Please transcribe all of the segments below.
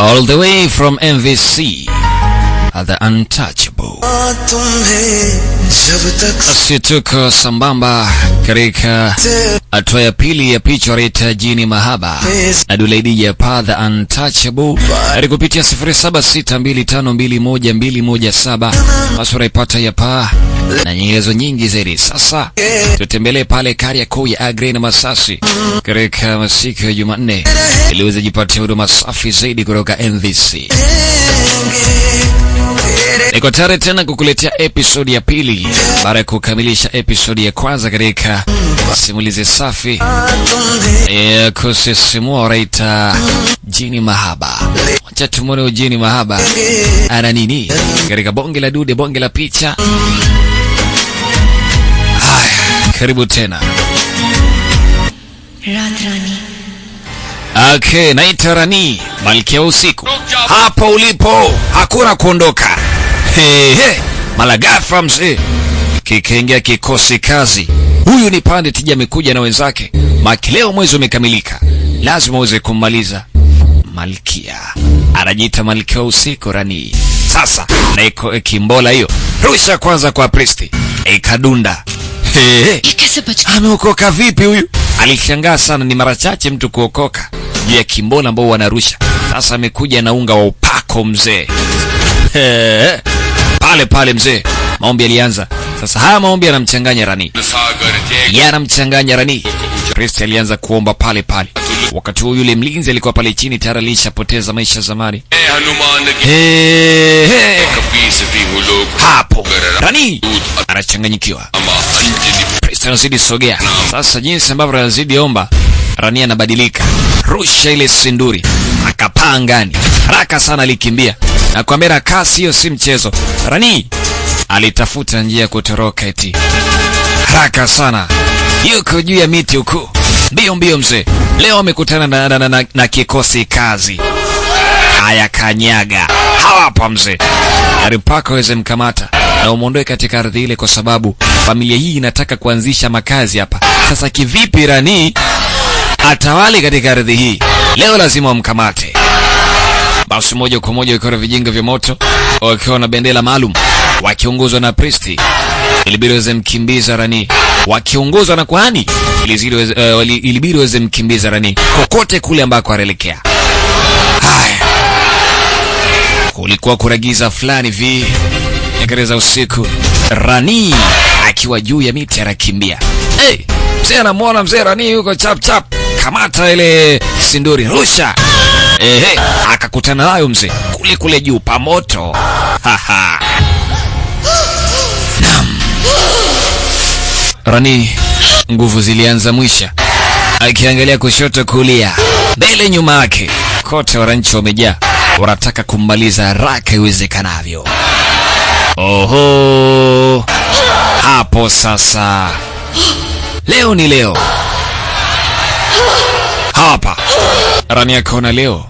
All the way from MVC, The Untouchable. Sisi tuko sambamba katika hatua ya pili ya picha rita jini mahaba na Dulaidi ya pa The Untouchable kupitia 0762521217 masura ipata ya pa na nyenyezo nyingi zaidi. Sasa tutembelee pale Kariakoo ya Agre na Masasi katika masiku ya Jumanne ili uweze jipatia huduma safi zaidi kutoka MVC. Niko tayari tena kukuletea episode ya pili baada ya kukamilisha episode ya kwanza katika simulizi safi ya kusisimua raita jini mahaba. Wacha tumone ujini mahaba ana nini katika bonge la dude, bonge la picha. Haya, karibu tena. Rani. Okay, naita Rani, malkia usiku. Hapa ulipo, hakuna kuondoka. Malagafa mzee. Kikaingia kikosi kazi. Huyu ni Pande Tija amekuja na wenzake. Makileo mwezi umekamilika. Lazima uweze kumaliza. Malkia. Anajiita malkia usiku Rani. Sasa, na iko kimbola hiyo. Rusha kwanza kwa priesti. Ikadunda. Ameokoka vipi huyu? Alishangaa sana, ni mara chache mtu kuokoka juu ya kimbola ambao wanarusha. Sasa amekuja na unga wa upako mzee. Pale pale mzee, maombi alianza. Sasa haya maombi yanamchanganya Rani. Yanamchanganya Rani. Priest alianza kuomba pale pale. Wakati huo yule mlinzi alikuwa pale chini tayari alishapoteza maisha zamani. Hapo Rani anachanganyikiwa. Priest anazidi sogea. Sasa jinsi ambavyo anazidi omba, Rani anabadilika. Rusha ile sinduri. Akapaa angani. Haraka sana alikimbia. Na kwa mera kasi hiyo si mchezo. Rani alitafuta njia kutoroka eti. Haraka sana. Yuko juu ya miti huko. Mbio mbio mzee. Leo amekutana na kikosi kazi. Haya kanyaga. Hawapa mzee. Aripaka weze mkamata na umondoe katika ardhi ile, kwa sababu familia hii inataka kuanzisha makazi hapa. Sasa kivipi Rani atawali katika ardhi hii? Leo lazima wamkamate. Basi moja kwa moja wikora vijinga vya moto wakiwa na bendera maalum wakiongozwa na priesti. Ilibidi weze mkimbiza Rani. Wakiongozwa na kwani ilibidi weze mkimbiza Rani kokote kule ambako anaelekea. Haya, kulikuwa kuragiza fulani vi nyakati za usiku. Rani akiwa juu ya miti anakimbia. Mzee anamuona mzee Rani yuko chap chap. Kamata ile sinduri, rusha. Akakutana nayo mzee kule kule juu pa moto. Rani nguvu zilianza mwisha. Akiangalia kushoto kulia, mbele nyuma yake, kote wananchi wamejaa, wanataka kummaliza haraka iwezekanavyo. Oho, hapo sasa leo ni leo. Hapa Rani akaona leo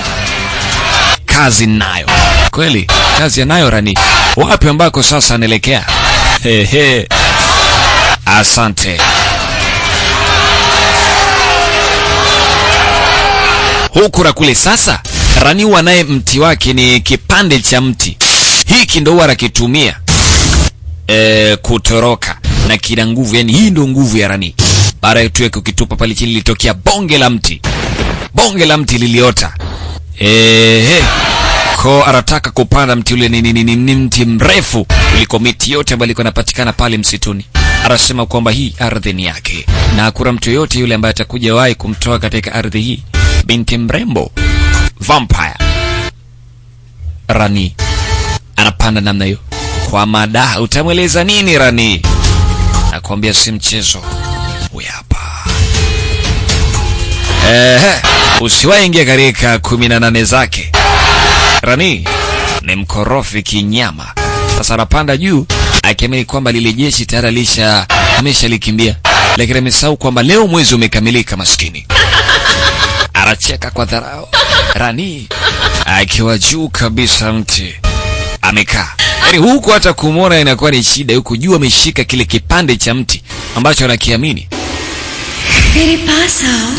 kazi nayo. Kweli kazi anayo Rani. Wapi ambako sasa anaelekea? Asante. Huku na kule sasa Rani wanaye mti wake ni kipande cha mti. Hiki ndo huwa anakitumia kutoroka na kina nguvu, yani hii ndo nguvu ya Rani. Baada ya tuwe kukitupa pale chini litokea bonge la mti. Bonge la mti liliota. Ko anataka kupanda mti ule ni mti mrefu kuliko miti yote ambayo ilikuwa inapatikana pale msituni. Anasema kwamba hii ardhi ni yake na hakuna mtu yote yule ambaye atakuja wahi kumtoa katika ardhi hii. Binti mrembo vampire. Rani anapanda namna hiyo kwa mada. Utamweleza nini Rani? Nakwambia si mchezo. Huyu hapa. Usiwaingia katika 18 zake. Rani ni mkorofi kinyama. Sasa anapanda juu akiamini kwamba lile jeshi tayari ameshalikimbia, lakini amesahau kwamba leo mwezi umekamilika maskini. Anacheka kwa dharau. Rani akiwa juu kabisa mti amekaa. Yaani huku hata kumuona inakuwa ni shida, huku juu ameshika kile kipande cha mti ambacho anakiamini.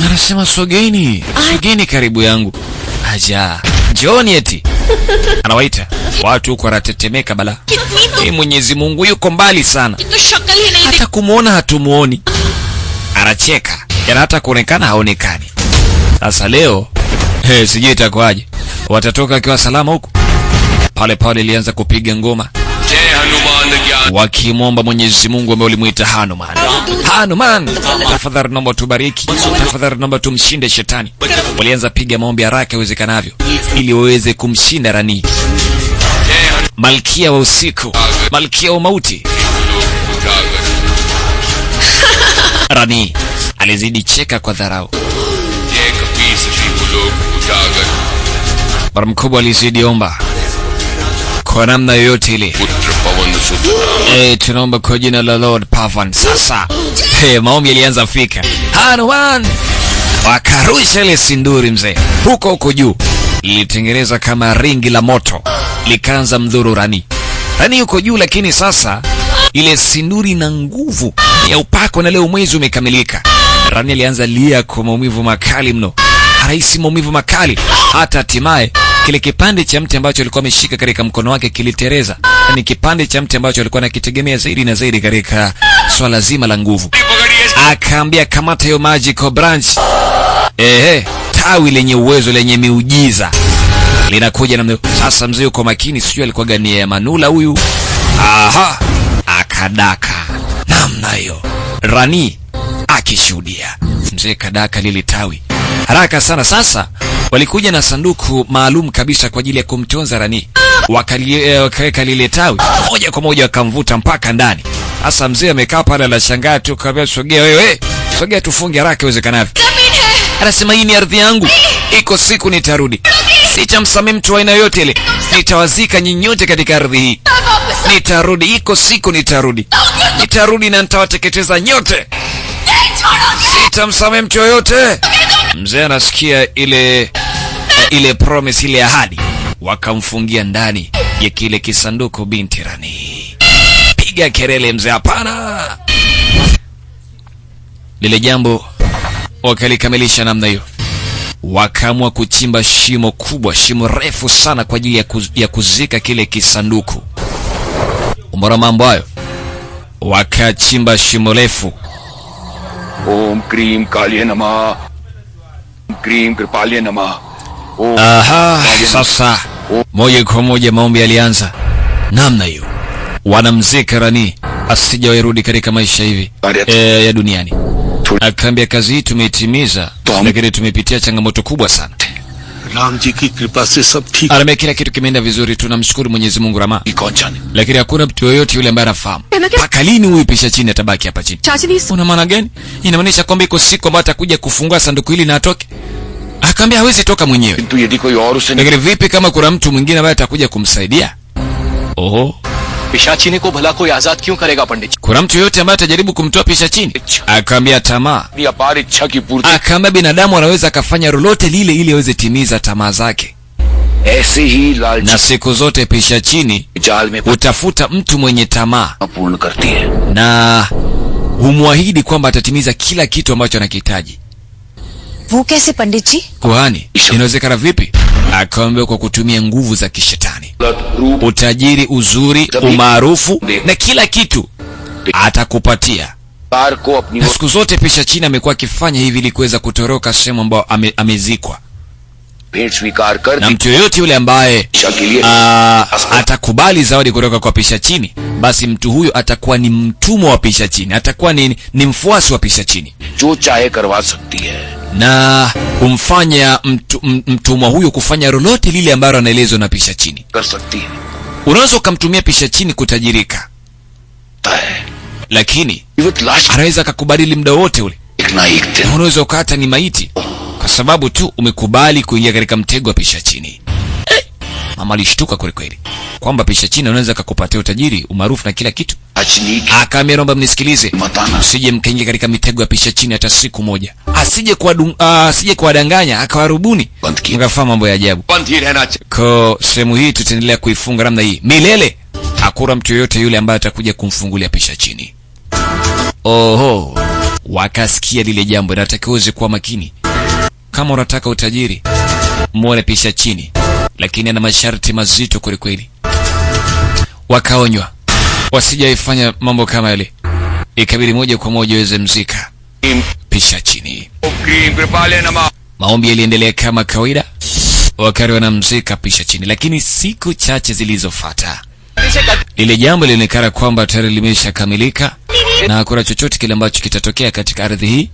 Anasema sogeni karibu yangu. Aja, Njooni eti. Anawaita. Watu huko wanatetemeka bala. Mwenyezi Mungu yuko mbali sana. Hata kumuona hatumuoni. Anacheka. Yana hata kuonekana haonekani. Sasa leo sijui itakuwaje. Watatoka akiwa salama huko. Pale pale ilianza kupiga ngoma. Wakimwomba Mwenyezi Mungu ambaye ulimuita Hanuman. Hanuman, tafadhali naomba tubariki. Tafadhali naomba tumshinde shetani. Walianza piga maombi haraka iwezekanavyo ili waweze kumshinda Rani. Malkia wa usiku, malkia wa mauti. Rani alizidi cheka kwa dharau. Bwana mkubwa alizidi omba. Kwa namna yoyote ile. Tunaomba kwa jina la Lord Pavan. Sasa maombi yalianza fika. Hanuman wakarusha ile sinduri mzee. Huko juu lilitengeneza kama ringi la moto. Likaanza mdhuru Rani. Rani yuko juu, lakini sasa ile sinduri na nguvu ya upako, na leo mwezi umekamilika. Rani alianza lia kwa maumivu makali mno. Haisi maumivu makali. Hata hatimaye kile kipande cha mti ambacho alikuwa ameshika katika mkono wake kilitereza. Ni kipande cha mti ambacho alikuwa anakitegemea zaidi na zaidi katika swala zima la nguvu. Akaambia kamata hiyo magical branch. Tawi lenye uwezo, lenye miujiza linakuja na sasa. Mzee yuko makini, sio alikuwa gani ya Manula huyu. Akadaka namna hiyo. Rani akishuhudia mzee kadaka lile tawi haraka sana. Sasa walikuja na sanduku maalum kabisa kwa ajili ya kumtonza Rani. Wakaweka lile tawi moja kwa moja, wakamvuta mpaka ndani. Sasa mzee amekaa pale anashangaa tu, kaambia sogea wewe, sogea tufunge haraka iwezekanavyo. Anasema hii ni ardhi yangu, iko siku nitarudi. Sitamsamehe mtu aina yote ile. Nitawazika nyinyote katika ardhi hii. Nitarudi, iko siku nitarudi. Nitarudi na nitawateketeza nyote. Sitamsamehe mtu yote. Mzee anasikia ile promise, ile ahadi. Wakamfungia ndani ya kile kisanduku binti Rani. Piga kelele mzee, hapana. Lile jambo wakalikamilisha namna hiyo. Wakaamua kuchimba shimo kubwa, shimo refu sana kwa ajili ya kuzika kile kisanduku. Umbora mambo hayo. Wakachimba shimo refu. Om Krim Kaliya Namah. Krim Kripaliya Namah. Sasa moja kwa moja maombi yalianza namna hiyo. Wanamzika Rani asijawahi katika maisha hivi ya duniani. Akaambia kazi hii tumeitimiza, lakini tumepitia changamoto kubwa sana. Ramji ki kripa se sab thik. Aramea kila kitu kimeenda vizuri, tunamshukuru Mwenyezi Mungu Rama. Lakini hakuna mtu yoyote yule ambaye anafahamu mpaka lini huyu pisha chini atabaki hapa chini. Una maana gani? Inamaanisha kwamba iko siku ambayo atakuja kufungua sanduku hili na atoke. Akaambia hawezi toka mwenyewe. Lakini vipi kama kuna mtu mwingine ambaye atakuja kumsaidia? पिशाची को भला कोई आजाद क्यों करेगा पंडित? Kuna mtu yote ambaye atajaribu kumtoa pisha chini? Akaambia tamaa. Akaambia binadamu anaweza akafanya lolote lile ili aweze timiza tamaa zake. Na siku zote pisha chini utafuta mtu mwenye tamaa na humwahidi kwamba atatimiza kila kitu ambacho anakihitaji. Wo kaise pandit ji? Kuhani, inawezekana vipi? Akaambia kwa kutumia nguvu za kishetani. Utajiri, uzuri, umaarufu na kila kitu atakupatia. Na siku zote pisha chini amekuwa akifanya hivi ili kuweza kutoroka sehemu ambayo amezikwa. Na mtu yoyote yule ambaye atakubali zawadi kutoka kwa pisha chini, basi mtu huyo atakuwa ni mtumwa wa pisha chini, atakuwa ni mfuasi wa pisha chini. Na kumfanya mtumwa huyo kufanya lolote lile ambalo anaelezwa na pisha chini. Unaweza ukamtumia pisha chini kutajirika, lakini anaweza akakubadili muda wote ule. Unaweza ukata ni maiti kwa sababu tu umekubali kuingia katika mtego wa pisha chini. Mama alishtuka kweli kweli kwamba pisha chini anaweza kukupatia utajiri, umaarufu na kila kitu. Akaambia naomba mnisikilize, usije mkaingia katika mitego ya pisha chini hata siku moja. Asije kuwadanganya akawarubuni mkafahamu mambo ya ajabu. Kwa sehemu hii tutaendelea kuifunga namna hii milele. Hakuna mtu yoyote yule ambaye atakuja kumfungulia pisha chini. Wakasikia lile jambo, natakiwa uweze kuwa makini. Kama unataka utajiri, muone pisha chini. lakini ana masharti mazito kwelikweli. Wakaonywa wasijaifanya mambo kama yale, ikabidi moja kwa moja weze mzika pisha chini. Cream कृपालय नमः। Maombi yaliendelea kama kawaida, wakati wanamzika pisha chini, lakini siku chache zilizofuata ile jambo lilionekana kwamba tayari limeshakamilika na hakuna chochote kile ambacho kitatokea katika ardhi hii.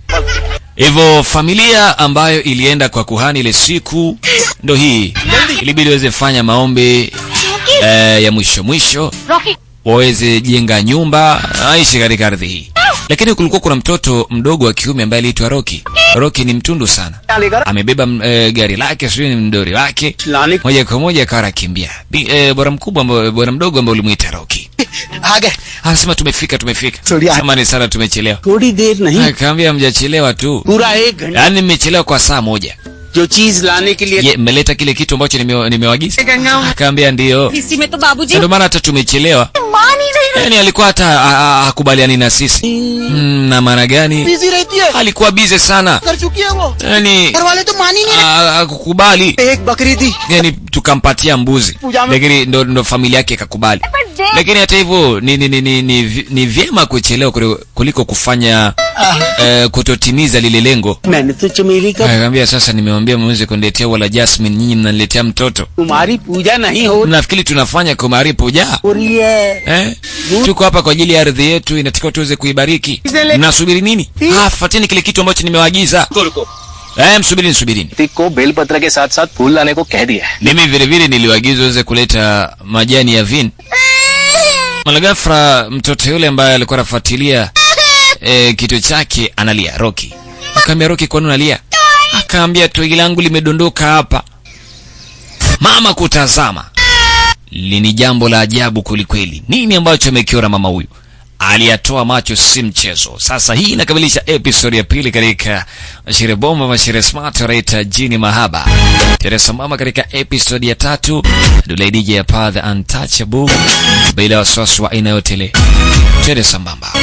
Hivyo familia ambayo ilienda kwa kuhani ile siku ndo hii, ilibidi waweze fanya maombi ya mwisho waweze jenga nyumba aishi katika ardhi hii. Lakini kulikuwa kuna mtoto mdogo wa kiume ambaye aliitwa Rocky. Rocky ni mtundu sana, amebeba gari lake, sio ni mdori wake, moja kwa moja akawa kimbia. Bwana mdogo ambaye ulimuita Rocky anasema tumefika. Samahani sana tumechelewa. थोड़ी देर नहीं, Akaambia mjachelewa tu, पूरा 1 घंटा yaani mmechelewa kwa saa moja. जो चीज लाने के लिए Mmeleta kile kitu ambacho nimewagiza? Akaambia ndio. इसी में तो बाबूजी Ndio maana hata tumechelewa. मान ही नहीं Yaani alikuwa hata hakubaliani na sisi. Na maana gani? Busy रहती है, Alikuwa busy sana. कर चुकी है वो, Yaani घर वाले तो मान ही नहीं hakukubali. एक बकरी थी, Yaani tukampatia mbuzi. Lakini ndo familia yake ikakubali. Lakini hata hivyo ni vyema kuchelewa kuliko kufanya kutotimiza lile lengo. मैंने तो चमेली का Akaambia sasa nimewambia mweze kuniletea wala Jasmine, nyinyi mnaniletea mtoto. तुम्हारी पूजा नहीं हो Nafikiri tunafanya kumari puja. रही है। Tuko hapa kwa ajili ya ardhi yetu, inatakiwa tuweze kuibariki. Mnasubiri nini? Fuateni kile kitu ambacho nimewaagiza. Msubirini. को बेलपत्र के साथ साथ फूल लाने को कह दिया है। Mimi vile vile niliwaagiza waweze kuleta majani ya vin. Malagafra mtoto yule ambaye alikuwa anafuatilia kitu chake analia. Rocky akaambia, Rocky kwa nini unalia? Akaambia togi langu limedondoka hapa. Mama kutazama, lini jambo la ajabu kulikweli. Nini ambacho amekiona mama huyu? Aliyatoa macho, si mchezo. Sasa hii inakamilisha episode ya pili katika Mashire Bomba Mashire Smart Raita Jini Mahaba. Teresa mama katika episode ya 3, Dulay DJ ya The Untouchable, bila wasiwasi wa aina yote ile. Teresa Mbamba.